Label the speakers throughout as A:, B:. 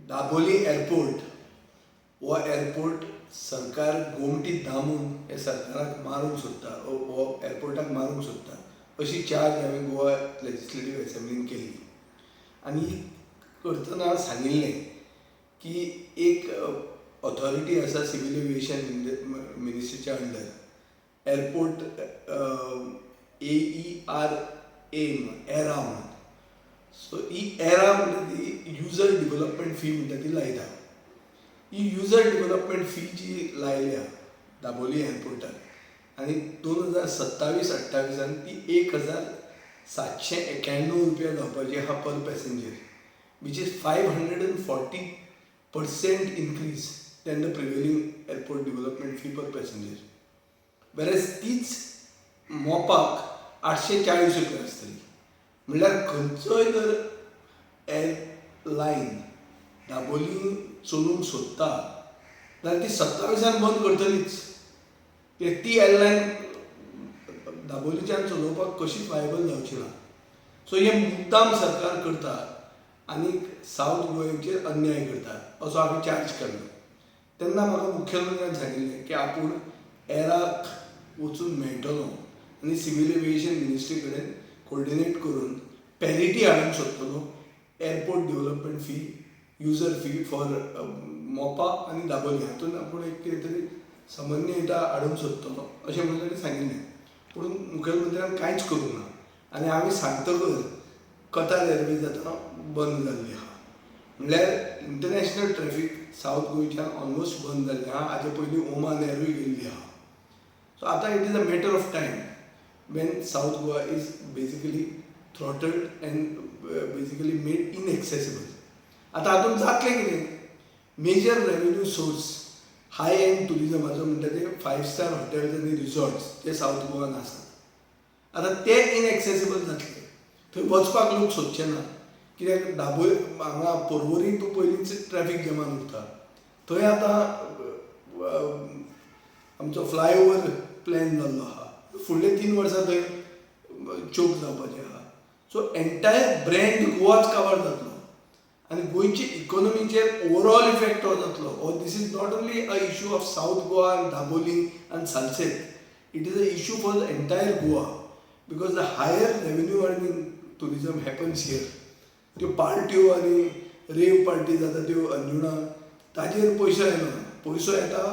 A: Dabolim airport हो airport सरकार गोमटी दामून हे सरकाराक मारूंक सोदता हो एअरपोर्टाक मारूंक सोदता अशी चार्ज हांवें गोवा लेजिस्लेटीव असेंब्लीन केली आनी करतना सांगिल्लें की एक ऑथॉरिटी आसा सिव्हील एविएशन मिनिस्ट्रीच्या अंडर एअरपोर्ट एरा म्हणून सो ही एरा म्हणटा ती युजर डेव्हलपमेंट फी म्हणटा ती लायता. ही युजर डेव्हलपमेंट फी जी लायल्या दाबोली एअरपोर्टार आनी 2027-28 ती 1,791 रुपया जावपाची आहा पर passenger which is 540% increase than the prevailing airport development fee per passenger. Whereas तीच मोपाक 840 रुपया आसतली. म्हणल्यार खंयचोय जर एअरलायन दाबोली चलोवंक सोदता जाल्यार ती 27 बंद करतलीच. कित्याक ती एअरलायन दाबोलीच्यान चलोवपाक कशीच वायबल जावची ना. सो हे मुद्दाम सरकार करता आनी सावथ गोंयचेर अन्याय करता असो हांवें चार्ज केल्लो. तेन्ना म्हाका मुख्यमंत्र्यान सांगिल्लें की आपूण एराक वचून मेळटलो आनी सिव्हील एविएशन मिनिस्ट्री कडेन कोर्डिनेट करून पॅरिटी हाडूंक सोदतलो airport development fee user fee for Mopa आनी दाबोली हातून आपूण एक कितें तरी समन्वयता हाडूंक सोदतलो अशें म्हणून ताणें सांगिल्लें. पूण मुख्यमंत्र्यान कांयच करूंक ना आनी हांवें सांगतकच कतार एअरवेज आतां बंद जाल्ली आहा. म्हणल्यार इंटरनॅशनल ट्रॅफीक सावथ गोंयच्यान ऑलमोस्ट बंद जाल्लें आहा. हाजे पयलीं ओमान एअरूय गेल्ली आहा. सो आतां it is a matter of time when South Goa is basically throttled and basically made inaccessible. आतां हातूंत जातलें कितें? मेजर रेवेन्यू सोर्स हाय एंड टुरिजमाचो म्हणटा ते 5 स्टार हॉटेल्स आनी रिसॉर्ट्स ते सावथ गोवान आसात. आतां ते इनएक्सेसिबल जातले. थंय वचपाक लोक सोदचे ना. कित्याक दाबोळी हांगा पर्वरी तूं पयलींच ट्रॅफीक जॅमान उरता. थंय आतां आमचो फ्लायओवर प्लॅन जाल्लो आहा. फुडले 3 वर्सां थंय चोक जावपाचें आहा. सो एंटायर ब्रँड गोवाच काबार जातलो आनी गोंयचे इकॉनॉमीचेर ओवरऑल इफेक्ट हो जातलो. और this is not only a issue of south Goa and Dabolim and Salcete. It is a issue for the entire Goa because the higher revenue earning tourism happens here. त्यो पार्ट्यो आनी रेव पार्टी जाता त्यो अंजुणा ताजेर पयसो येना. पयसो येता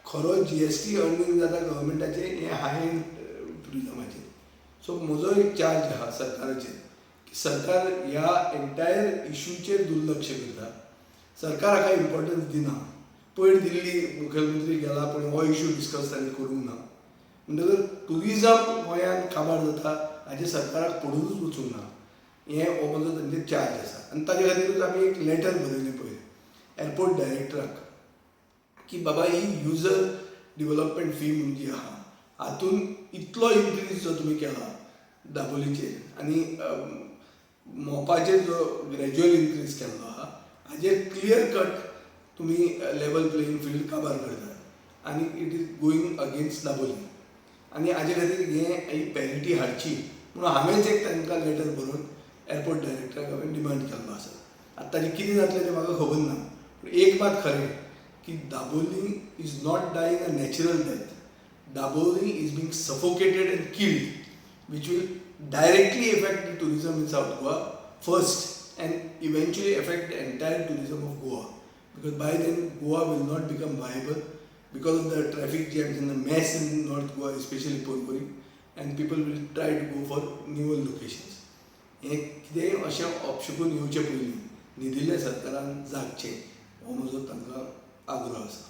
A: खरो GST अर्निंग जाता गव्हर्मेंटाचें हें हाय एंड टुरिजमाचेर. सो म्हजो एक चार्ज आहा सरकाराचेर की सरकार ह्या एंटायर इशूचेर दुर्लक्ष करता. सरकार हाका इम्पॉर्टन्स दिना. पयर दिल्ली मुख्यमंत्री गेला पूण हो इशू डिस्कस ताणें करूंक ना. म्हणटकर टुरिजम गोंयांत काबार जाता हाजेर सरकाराक पडूनच वचूंक ना. हें हो म्हजो तांचेर चार्ज आसा. आनी ताजे खातीरूच आमी एक लॅटर बरयलें पळय एअरपोर्ट डायरेक्टराक की बाबा ही युजर डेव्हलपमेंट फी म्हणून जी आहा हातून इतलो इन्क्रीज जो तुमी केला दाबोलीचेर आनी मोपाचेर जो ग्रॅज्युअल इन्क्रीज केल्लो आहा हाजेर क्लियर कट तुमी लेवल प्लेईंग फील्ड काबार करतात आनी it is going against Dabolim आनी हाजे खातीर ही पॅरिटी हाडची म्हणून हांवेंच एक तांकां लेटर बरोवन एअरपोर्ट डायरेक्टराक हांवें डिमांड केल्लो आसा. आतां ताजें कितें जातलें तें म्हाका खबर ना. पूण एक मात खरें की Dabolim is not dying a natural death. Dabolim is being suffocated and killed which will directly affect the tourism in South Goa first and eventually affect the entire tourism of Goa because by then Goa will not become viable because of the traffic jams and the mess in North Goa, especially Porvorim, and people will try to go for newer locations. हे कितेंय अशें अपशकून येवचे पयलीं न्हिदिल्ल्या सरकारान जागचें हो म्हजो तांकां आग्रह आसा.